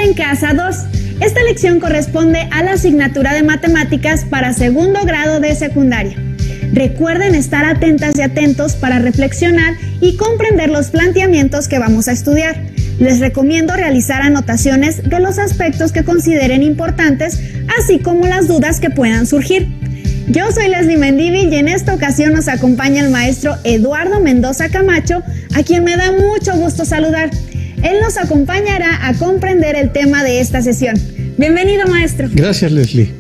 en Casa 2. Esta lección corresponde a la asignatura de matemáticas para segundo grado de secundaria. Recuerden estar atentas y atentos para reflexionar y comprender los planteamientos que vamos a estudiar. Les recomiendo realizar anotaciones de los aspectos que consideren importantes, así como las dudas que puedan surgir. Yo soy Leslie Mendívil y en esta ocasión nos acompaña el maestro Eduardo Mendoza Camacho, a quien me da mucho gusto saludar. Él nos acompañará a comprender el tema de esta sesión. Bienvenido, maestro. Gracias, Leslie.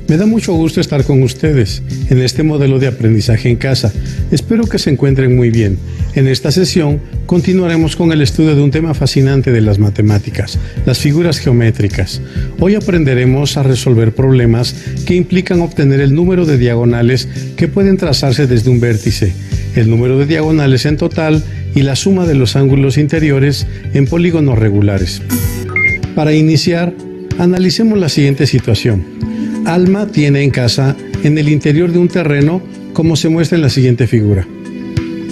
Me da mucho gusto estar con ustedes en este modelo de aprendizaje en casa. Espero que se encuentren muy bien. En esta sesión continuaremos con el estudio de un tema fascinante de las matemáticas, las figuras geométricas. Hoy aprenderemos a resolver problemas que implican obtener el número de diagonales que pueden trazarse desde un vértice, el número de diagonales en total y la suma de los ángulos interiores en polígonos regulares. Para iniciar, analicemos la siguiente situación. Alma tiene en casa, en el interior de un terreno, como se muestra en la siguiente figura.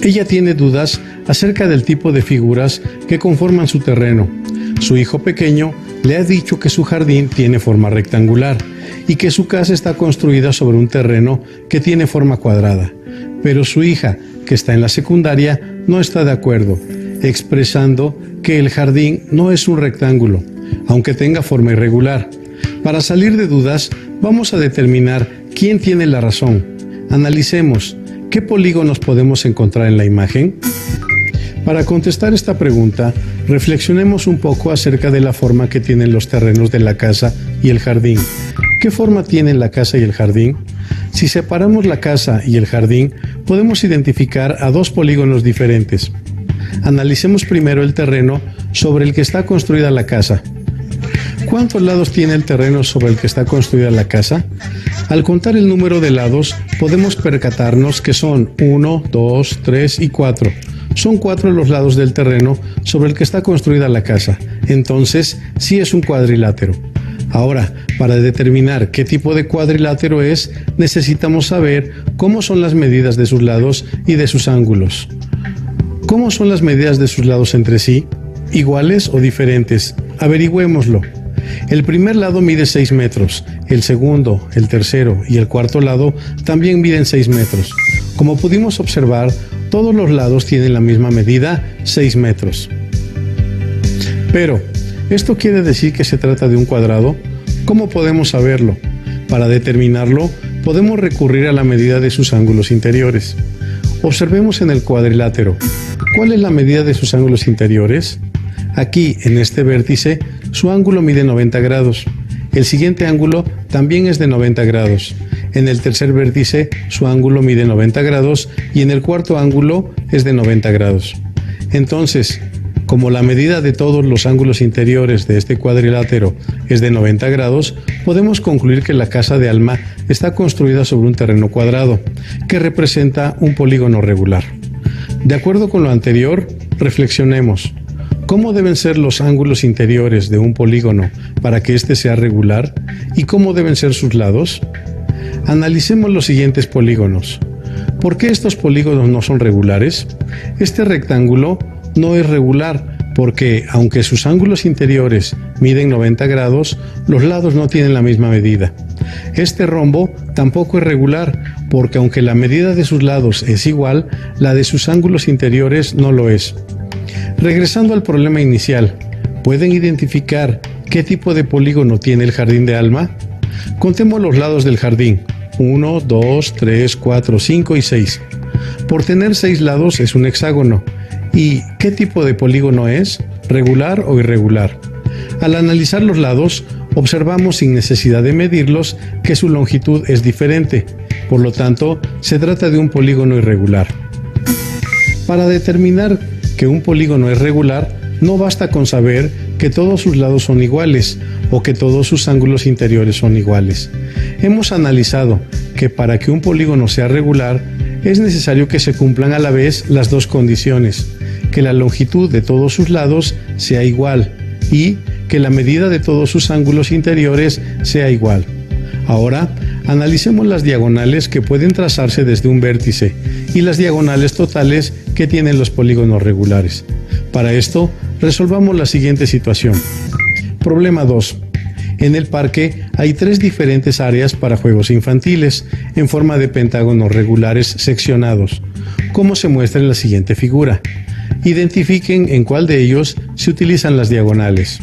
Ella tiene dudas acerca del tipo de figuras que conforman su terreno. Su hijo pequeño le ha dicho que su jardín tiene forma rectangular y que su casa está construida sobre un terreno que tiene forma cuadrada. Pero su hija, que está en la secundaria, no está de acuerdo, expresando que el jardín no es un rectángulo, aunque tenga forma irregular. Para salir de dudas, vamos a determinar quién tiene la razón. Analicemos, ¿qué polígonos podemos encontrar en la imagen? Para contestar esta pregunta, reflexionemos un poco acerca de la forma que tienen los terrenos de la casa y el jardín. ¿Qué forma tienen la casa y el jardín? Si separamos la casa y el jardín, podemos identificar a dos polígonos diferentes. Analicemos primero el terreno sobre el que está construida la casa. ¿Cuántos lados tiene el terreno sobre el que está construida la casa? Al contar el número de lados, podemos percatarnos que son 1, 2, 3 y 4. Son 4 los lados del terreno sobre el que está construida la casa. Entonces, sí es un cuadrilátero. Ahora, para determinar qué tipo de cuadrilátero es, necesitamos saber cómo son las medidas de sus lados y de sus ángulos. ¿Cómo son las medidas de sus lados entre sí? ¿Iguales o diferentes? Averigüémoslo. El primer lado mide 6 metros, el segundo, el tercero y el cuarto lado también miden 6 metros. Como pudimos observar, todos los lados tienen la misma medida, 6 metros. Pero, ¿esto quiere decir que se trata de un cuadrado? ¿Cómo podemos saberlo? Para determinarlo, podemos recurrir a la medida de sus ángulos interiores. Observemos en el cuadrilátero. ¿Cuál es la medida de sus ángulos interiores? Aquí, en este vértice, su ángulo mide 90 grados. El siguiente ángulo también es de 90 grados. En el tercer vértice, su ángulo mide 90 grados y en el cuarto ángulo es de 90 grados. Entonces, como la medida de todos los ángulos interiores de este cuadrilátero es de 90 grados, podemos concluir que la casa de Alma está construida sobre un terreno cuadrado, que representa un polígono regular. De acuerdo con lo anterior, reflexionemos. ¿Cómo deben ser los ángulos interiores de un polígono para que éste sea regular? ¿Y cómo deben ser sus lados? Analicemos los siguientes polígonos. ¿Por qué estos polígonos no son regulares? Este rectángulo no es regular porque, aunque sus ángulos interiores miden 90 grados, los lados no tienen la misma medida. Este rombo tampoco es regular porque, aunque la medida de sus lados es igual, la de sus ángulos interiores no lo es. Regresando al problema inicial, ¿pueden identificar qué tipo de polígono tiene el jardín de Alma? Contemos los lados del jardín. 1, 2, 3, 4, 5 y 6. Por tener 6 lados es un hexágono. ¿Y qué tipo de polígono es? ¿Regular o irregular? Al analizar los lados, observamos sin necesidad de medirlos que su longitud es diferente. Por lo tanto, se trata de un polígono irregular. Para determinar que un polígono es regular, no basta con saber que todos sus lados son iguales o que todos sus ángulos interiores son iguales. Hemos analizado que para que un polígono sea regular, es necesario que se cumplan a la vez las dos condiciones: que la longitud de todos sus lados sea igual y que la medida de todos sus ángulos interiores sea igual. Ahora, analicemos las diagonales que pueden trazarse desde un vértice y las diagonales totales que tienen los polígonos regulares. Para esto, resolvamos la siguiente situación. Problema 2. En el parque hay 3 diferentes áreas para juegos infantiles en forma de pentágonos regulares seccionados, como se muestra en la siguiente figura. Identifiquen en cuál de ellos se utilizan las diagonales.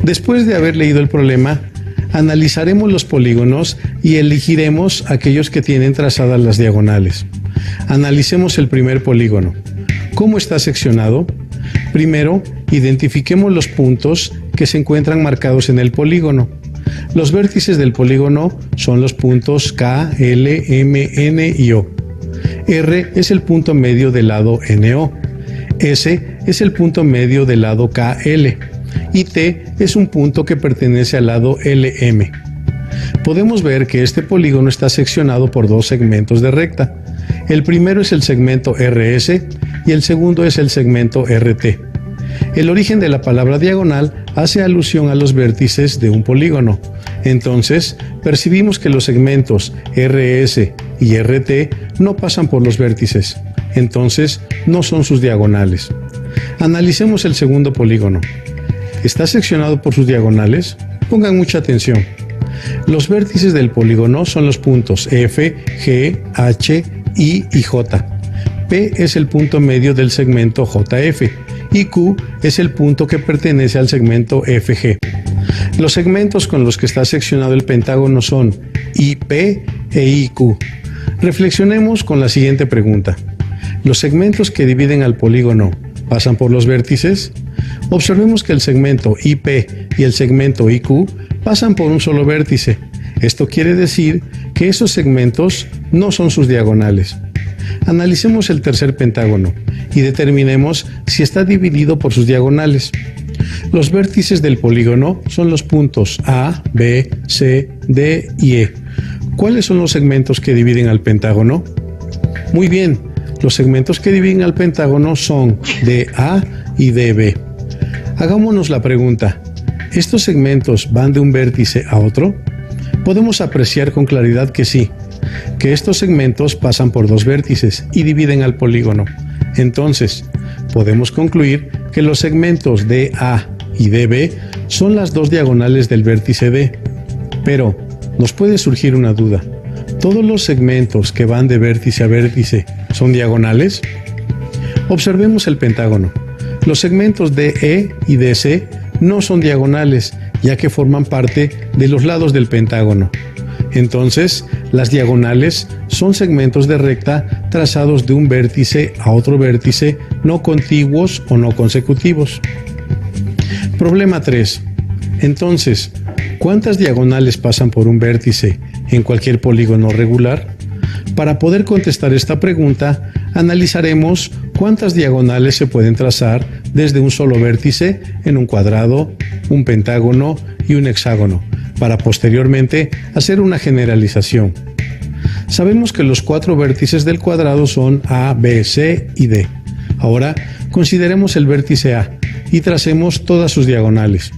Después de haber leído el problema, analizaremos los polígonos y elegiremos aquellos que tienen trazadas las diagonales. Analicemos el primer polígono. ¿Cómo está seccionado? Primero, identifiquemos los puntos que se encuentran marcados en el polígono. Los vértices del polígono son los puntos K, L, M, N y O. R es el punto medio del lado NO. S es el punto medio del lado KL. Y T es un punto que pertenece al lado LM. Podemos ver que este polígono está seccionado por 2 segmentos de recta. El primero es el segmento RS y el segundo es el segmento RT. El origen de la palabra diagonal hace alusión a los vértices de un polígono. Entonces, percibimos que los segmentos RS y RT no pasan por los vértices. Entonces, no son sus diagonales. Analicemos el segundo polígono. ¿Está seccionado por sus diagonales? Pongan mucha atención. Los vértices del polígono son los puntos F, G, H, I y J. P es el punto medio del segmento JF y Q es el punto que pertenece al segmento FG. Los segmentos con los que está seccionado el pentágono son IP e IQ. Reflexionemos con la siguiente pregunta. ¿Los segmentos que dividen al polígono pasan por los vértices? Observemos que el segmento IP y el segmento IQ pasan por un solo vértice. Esto quiere decir que esos segmentos no son sus diagonales. Analicemos el tercer pentágono y determinemos si está dividido por sus diagonales. Los vértices del polígono son los puntos A, B, C, D y E. ¿Cuáles son los segmentos que dividen al pentágono? Muy bien, los segmentos que dividen al pentágono son DA y DB. Hagámonos la pregunta, ¿estos segmentos van de un vértice a otro? Podemos apreciar con claridad que sí, que estos segmentos pasan por 2 vértices y dividen al polígono. Entonces, podemos concluir que los segmentos DA y DB son las 2 diagonales del vértice D. Pero, nos puede surgir una duda. ¿Todos los segmentos que van de vértice a vértice son diagonales? Observemos el pentágono. Los segmentos DE y DC no son diagonales, ya que forman parte de los lados del pentágono. Entonces, las diagonales son segmentos de recta trazados de un vértice a otro vértice no contiguos o no consecutivos. Problema 3. Entonces, ¿cuántas diagonales pasan por un vértice en cualquier polígono regular? Para poder contestar esta pregunta, analizaremos cuántas diagonales se pueden trazar desde un solo vértice en un cuadrado, un pentágono y un hexágono, para posteriormente hacer una generalización. Sabemos que los 4 vértices del cuadrado son A, B, C y D. Ahora, consideremos el vértice A y tracemos todas sus diagonales.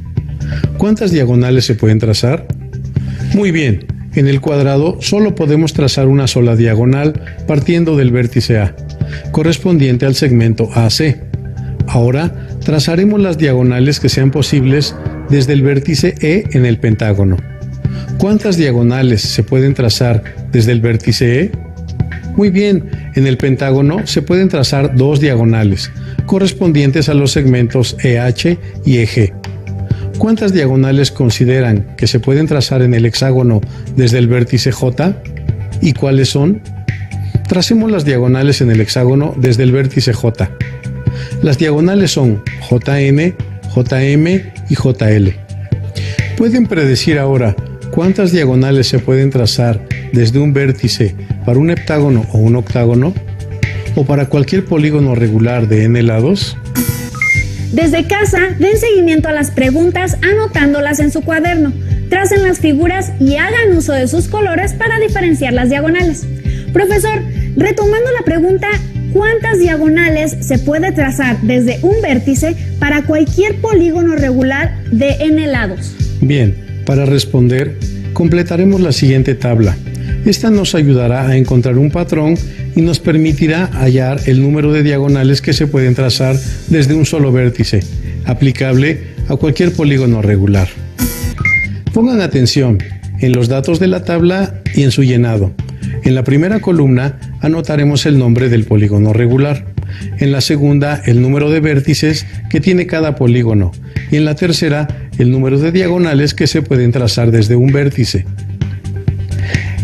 ¿Cuántas diagonales se pueden trazar? Muy bien, en el cuadrado solo podemos trazar una sola diagonal partiendo del vértice A, correspondiente al segmento AC. Ahora, trazaremos las diagonales que sean posibles desde el vértice E en el pentágono. ¿Cuántas diagonales se pueden trazar desde el vértice E? Muy bien, en el pentágono se pueden trazar 2 diagonales, correspondientes a los segmentos EH y EG. ¿Cuántas diagonales consideran que se pueden trazar en el hexágono desde el vértice J? ¿Y cuáles son? Tracemos las diagonales en el hexágono desde el vértice J. Las diagonales son JN, JM y JL. ¿Pueden predecir ahora cuántas diagonales se pueden trazar desde un vértice para un heptágono o un octágono? ¿O para cualquier polígono regular de n lados? Desde casa, den seguimiento a las preguntas anotándolas en su cuaderno. Tracen las figuras y hagan uso de sus colores para diferenciar las diagonales. Profesor, retomando la pregunta, ¿cuántas diagonales se puede trazar desde un vértice para cualquier polígono regular de n lados? Bien, para responder, completaremos la siguiente tabla. Esta nos ayudará a encontrar un patrón y nos permitirá hallar el número de diagonales que se pueden trazar desde un solo vértice, aplicable a cualquier polígono regular. Pongan atención en los datos de la tabla y en su llenado. En la primera columna anotaremos el nombre del polígono regular, en la segunda el número de vértices que tiene cada polígono y en la tercera el número de diagonales que se pueden trazar desde un vértice.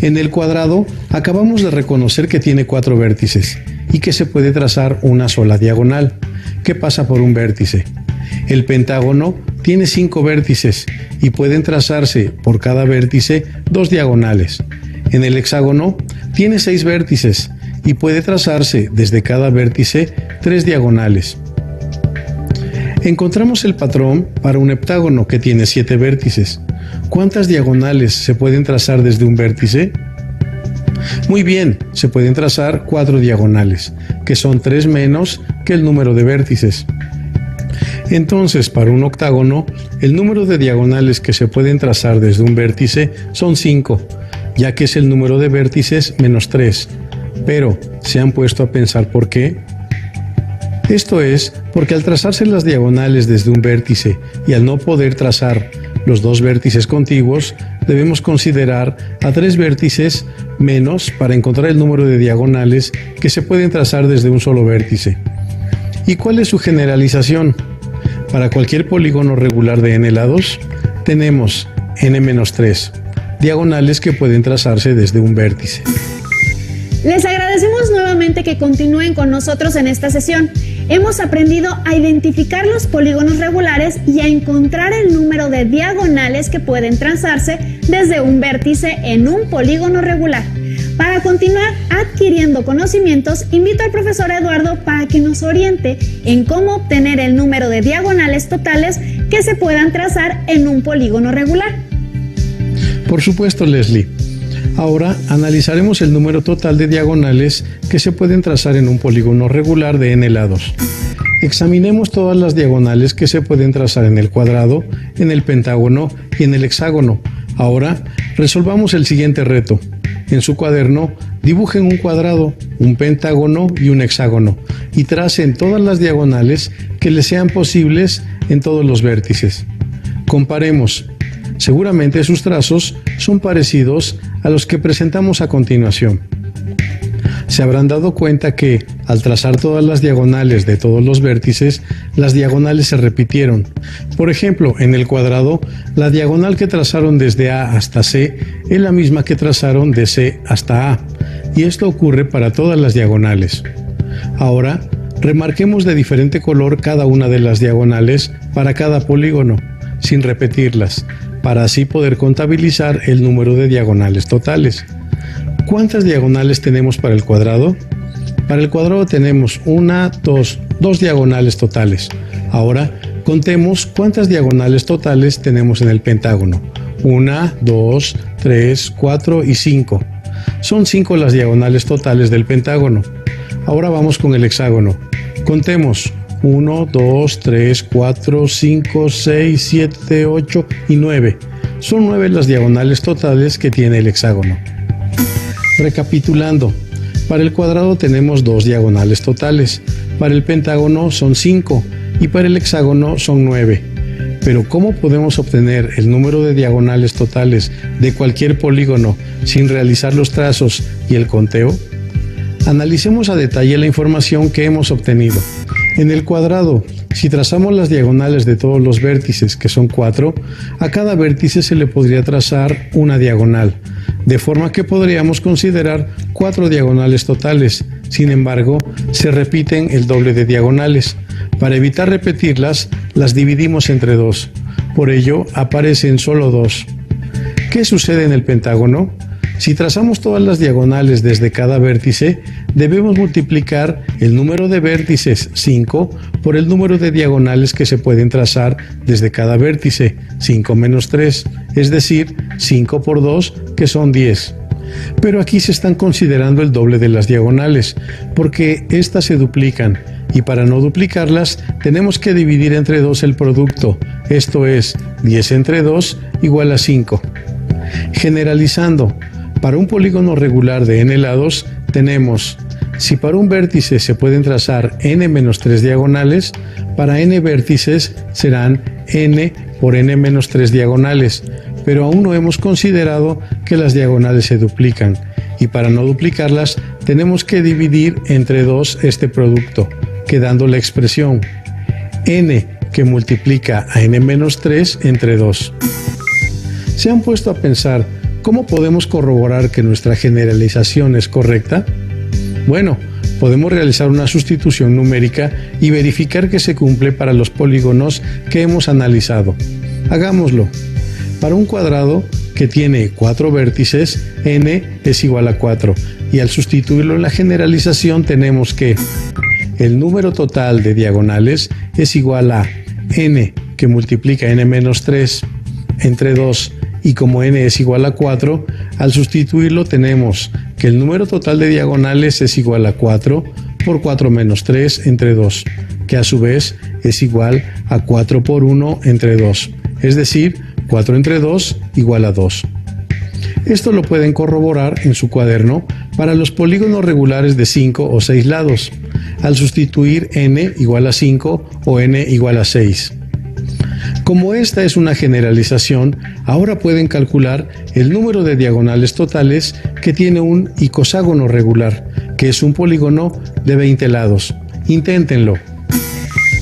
En el cuadrado acabamos de reconocer que tiene 4 vértices y que se puede trazar una sola diagonal que pasa por un vértice. El pentágono tiene 5 vértices y pueden trazarse por cada vértice 2 diagonales. En el hexágono tiene 6 vértices y puede trazarse desde cada vértice 3 diagonales. Encontramos el patrón para un heptágono que tiene 7 vértices. ¿Cuántas diagonales se pueden trazar desde un vértice? Muy bien, se pueden trazar 4 diagonales, que son 3 menos que el número de vértices. Entonces, para un octágono, el número de diagonales que se pueden trazar desde un vértice son 5, ya que es el número de vértices menos 3. Pero, ¿se han puesto a pensar por qué? Esto es porque al trazarse las diagonales desde un vértice y al no poder trazar los 2 vértices contiguos, debemos considerar a 3 vértices menos para encontrar el número de diagonales que se pueden trazar desde un solo vértice. ¿Y cuál es su generalización? Para cualquier polígono regular de n lados, tenemos n-3 diagonales que pueden trazarse desde un vértice. Les agradecemos nuevamente que continúen con nosotros en esta sesión. Hemos aprendido a identificar los polígonos regulares y a encontrar el número de diagonales que pueden trazarse desde un vértice en un polígono regular. Para continuar adquiriendo conocimientos, invito al profesor Eduardo para que nos oriente en cómo obtener el número de diagonales totales que se puedan trazar en un polígono regular. Por supuesto, Leslie. Ahora analizaremos el número total de diagonales que se pueden trazar en un polígono regular de n lados. Examinemos todas las diagonales que se pueden trazar en el cuadrado, en el pentágono y en el hexágono. Ahora resolvamos el siguiente reto. En su cuaderno dibujen un cuadrado, un pentágono y un hexágono y tracen todas las diagonales que les sean posibles en todos los vértices. Comparemos. Seguramente sus trazos son parecidos a los que presentamos a continuación. Se habrán dado cuenta que, al trazar todas las diagonales de todos los vértices, las diagonales se repitieron. Por ejemplo, en el cuadrado, la diagonal que trazaron desde A hasta C es la misma que trazaron de C hasta A, y esto ocurre para todas las diagonales. Ahora, remarquemos de diferente color cada una de las diagonales para cada polígono, sin repetirlas, para así poder contabilizar el número de diagonales totales. ¿Cuántas diagonales tenemos para el cuadrado? Para el cuadrado tenemos dos diagonales totales. Ahora contemos cuántas diagonales totales tenemos en el pentágono. 1, 2, 3, 4 y 5. Son 5 las diagonales totales del pentágono. Ahora vamos con el hexágono. Contemos 1, 2, 3, 4, 5, 6, 7, 8 y 9. Son 9 las diagonales totales que tiene el hexágono. Recapitulando, para el cuadrado tenemos 2 diagonales totales, para el pentágono son 5 y para el hexágono son 9. Pero ¿cómo podemos obtener el número de diagonales totales de cualquier polígono sin realizar los trazos y el conteo? Analicemos a detalle la información que hemos obtenido. En el cuadrado, si trazamos las diagonales de todos los vértices, que son 4, a cada vértice se le podría trazar una diagonal, de forma que podríamos considerar 4 diagonales totales. Sin embargo, se repiten el doble de diagonales. Para evitar repetirlas, las dividimos entre 2. Por ello, aparecen solo 2. ¿Qué sucede en el pentágono? Si trazamos todas las diagonales desde cada vértice, debemos multiplicar el número de vértices 5 por el número de diagonales que se pueden trazar desde cada vértice, 5 menos 3, es decir, 5 por 2, que son 10. Pero aquí se están considerando el doble de las diagonales, porque éstas se duplican, y para no duplicarlas tenemos que dividir entre 2 el producto, esto es, 10 entre 2 igual a 5. Generalizando, para un polígono regular de n lados tenemos Si para un vértice se pueden trazar n-3 diagonales, para n vértices serán n por n-3 diagonales, pero aún no hemos considerado que las diagonales se duplican, y para no duplicarlas tenemos que dividir entre 2 este producto, quedando la expresión n que multiplica a n-3 entre 2. ¿Se han puesto a pensar cómo podemos corroborar que nuestra generalización es correcta? Bueno, podemos realizar una sustitución numérica y verificar que se cumple para los polígonos que hemos analizado. Hagámoslo. Para un cuadrado que tiene 4 vértices, n es igual a 4, y al sustituirlo en la generalización tenemos que el número total de diagonales es igual a n que multiplica n-3 entre 2, y como n es igual a 4, al sustituirlo tenemos que el número total de diagonales es igual a 4 por 4 menos 3 entre 2, que a su vez es igual a 4 por 1 entre 2, es decir, 4 entre 2 igual a 2. Esto lo pueden corroborar en su cuaderno para los polígonos regulares de 5 o 6 lados, al sustituir n igual a 5 o n igual a 6. Como esta es una generalización, ahora pueden calcular el número de diagonales totales que tiene un icoságono regular, que es un polígono de 20 lados. Inténtenlo.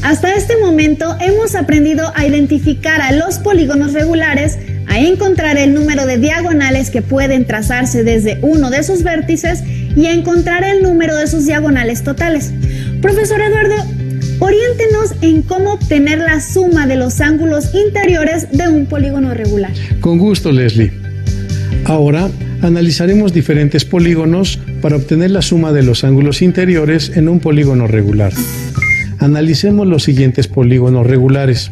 Hasta este momento hemos aprendido a identificar a los polígonos regulares, a encontrar el número de diagonales que pueden trazarse desde uno de sus vértices y a encontrar el número de sus diagonales totales. Profesor Eduardo, oriéntenos en cómo obtener la suma de los ángulos interiores de un polígono regular. Con gusto, Leslie. Ahora analizaremos diferentes polígonos para obtener la suma de los ángulos interiores en un polígono regular. Analicemos los siguientes polígonos regulares.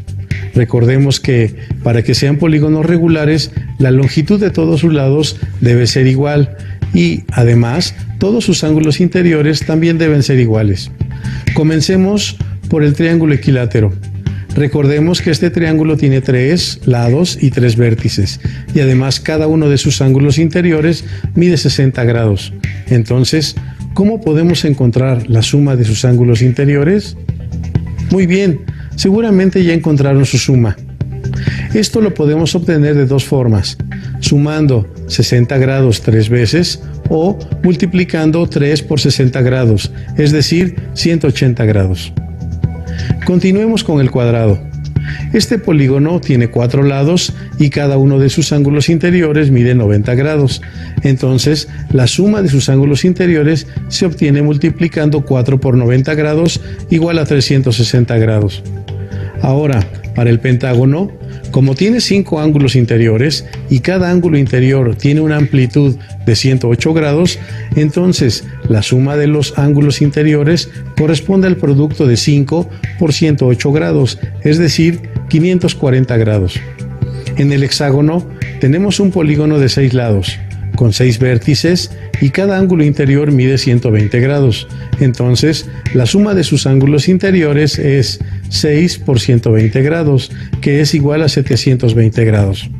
Recordemos que para que sean polígonos regulares, la longitud de todos sus lados debe ser igual y, además, todos sus ángulos interiores también deben ser iguales. Comencemos por el triángulo equilátero. Recordemos que este triángulo tiene 3 lados y 3 vértices, y además cada uno de sus ángulos interiores mide 60 grados. Entonces, ¿cómo podemos encontrar la suma de sus ángulos interiores? Muy bien, seguramente ya encontraron su suma. Esto lo podemos obtener de dos formas: sumando 60 grados 3 veces o multiplicando 3 por 60 grados, es decir, 180 grados. Continuemos con el cuadrado. Este polígono tiene 4 lados y cada uno de sus ángulos interiores mide 90 grados. Entonces, la suma de sus ángulos interiores se obtiene multiplicando 4 por 90 grados igual a 360 grados. Ahora, para el pentágono, como tiene 5 ángulos interiores y cada ángulo interior tiene una amplitud de 108 grados, entonces la suma de los ángulos interiores corresponde al producto de 5 por 108 grados, es decir, 540 grados. En el hexágono tenemos un polígono de 6 lados, con 6 vértices y cada ángulo interior mide 120 grados. Entonces, la suma de sus ángulos interiores es 6 por 120 grados, que es igual a 720 grados.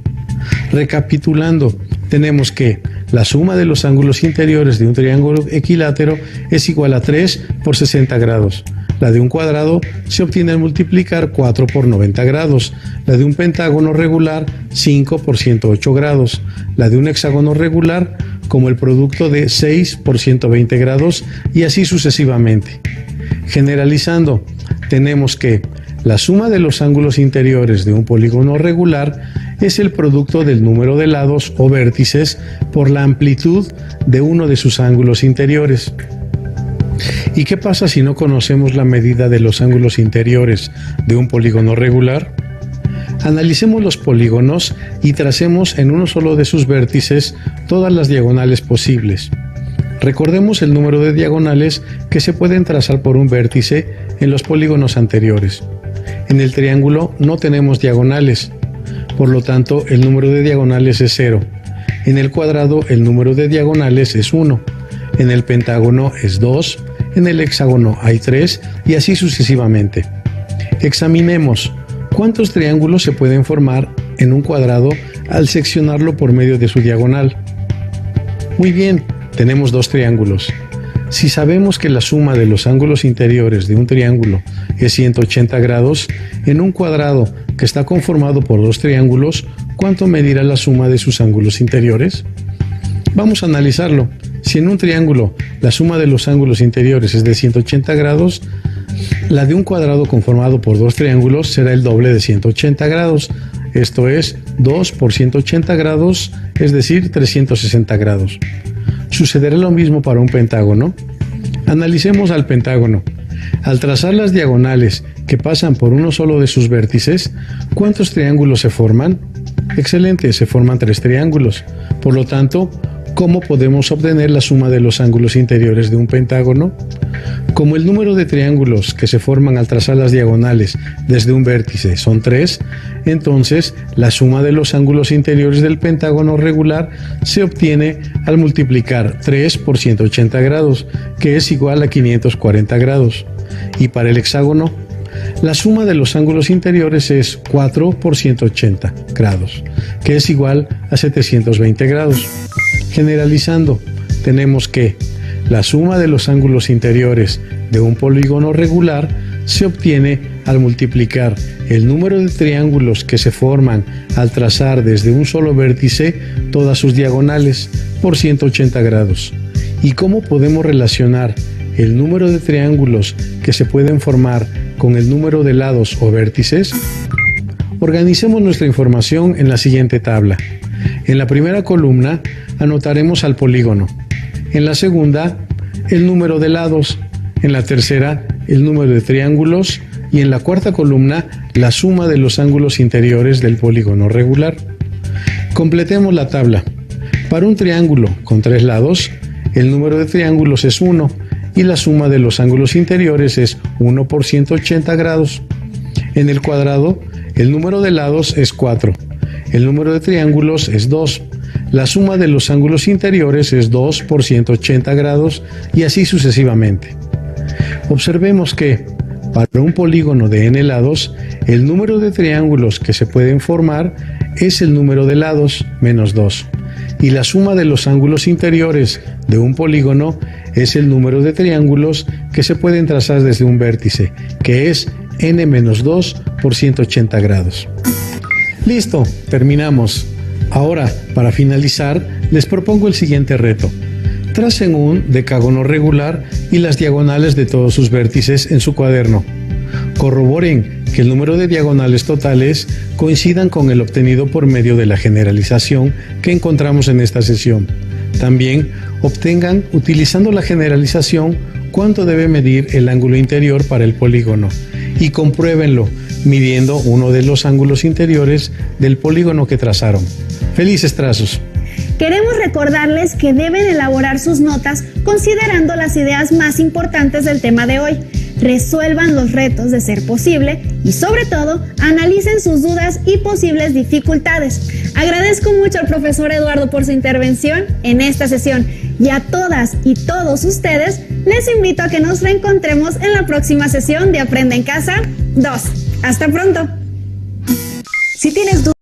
Recapitulando, tenemos que la suma de los ángulos interiores de un triángulo equilátero es igual a 3 por 60 grados. La de un cuadrado se obtiene al multiplicar 4 por 90 grados. La de un pentágono regular, 5 por 108 grados. La de un hexágono regular, como el producto de 6 por 120 grados, y así sucesivamente. Generalizando, tenemos que la suma de los ángulos interiores de un polígono regular es el producto del número de lados o vértices por la amplitud de uno de sus ángulos interiores. ¿Y qué pasa si no conocemos la medida de los ángulos interiores de un polígono regular? Analicemos los polígonos y tracemos en uno solo de sus vértices todas las diagonales posibles. Recordemos el número de diagonales que se pueden trazar por un vértice en los polígonos anteriores. En el triángulo no tenemos diagonales, por lo tanto el número de diagonales es 0. En el cuadrado el número de diagonales es 1. En el pentágono es 2. En el hexágono hay 3 y así sucesivamente. Examinemos cuántos triángulos se pueden formar en un cuadrado al seccionarlo por medio de su diagonal. Muy bien, tenemos 2 triángulos. Si sabemos que la suma de los ángulos interiores de un triángulo es 180 grados, en un cuadrado que está conformado por dos triángulos, ¿cuánto medirá la suma de sus ángulos interiores? Vamos a analizarlo. Si en un triángulo la suma de los ángulos interiores es de 180 grados, la de un cuadrado conformado por dos triángulos será el doble de 180 grados. Esto es 2 por 180 grados, es decir, 360 grados. Sucederá lo mismo para un pentágono. Analicemos al pentágono. Al trazar las diagonales que pasan por uno solo de sus vértices, ¿cuántos triángulos se forman? Excelente, se forman 3 triángulos. Por lo tanto, ¿cómo podemos obtener la suma de los ángulos interiores de un pentágono? Como el número de triángulos que se forman al trazar las diagonales desde un vértice son 3, entonces la suma de los ángulos interiores del pentágono regular se obtiene al multiplicar 3 por 180 grados, que es igual a 540 grados. Y para el hexágono, la suma de los ángulos interiores es 4 por 180 grados, que es igual a 720 grados. Generalizando, tenemos que la suma de los ángulos interiores de un polígono regular se obtiene al multiplicar el número de triángulos que se forman al trazar desde un solo vértice todas sus diagonales por 180 grados. ¿Y cómo podemos relacionar el número de triángulos que se pueden formar con el número de lados o vértices? Organicemos nuestra información en la siguiente tabla. En la primera columna anotaremos al polígono, en la segunda el número de lados, en la tercera el número de triángulos y en la cuarta columna la suma de los ángulos interiores del polígono regular. Completemos la tabla. Para un triángulo con 3 lados, el número de triángulos es 1 y la suma de los ángulos interiores es 1 por 180 grados. En el cuadrado, el número de lados es 4. El número de triángulos es 2. La suma de los ángulos interiores es 2 por 180 grados y así sucesivamente. Observemos que, para un polígono de n lados, el número de triángulos que se pueden formar es el número de lados menos 2. Y la suma de los ángulos interiores de un polígono es el número de triángulos que se pueden trazar desde un vértice, que es n menos 2 por 180 grados. Listo, terminamos. Ahora, para finalizar, les propongo el siguiente reto. Tracen un decágono regular y las diagonales de todos sus vértices en su cuaderno. Corroboren que el número de diagonales totales coincidan con el obtenido por medio de la generalización que encontramos en esta sesión. También obtengan, utilizando la generalización, cuánto debe medir el ángulo interior para el polígono y compruébenlo midiendo uno de los ángulos interiores del polígono que trazaron. ¡Felices trazos! Queremos recordarles que deben elaborar sus notas considerando las ideas más importantes del tema de hoy. Resuelvan los retos de ser posible y, sobre todo, analicen sus dudas y posibles dificultades. Agradezco mucho al profesor Eduardo por su intervención en esta sesión y a todas y todos ustedes les invito a que nos reencontremos en la próxima sesión de Aprende en Casa 2. ¡Hasta pronto! Si tienes dudas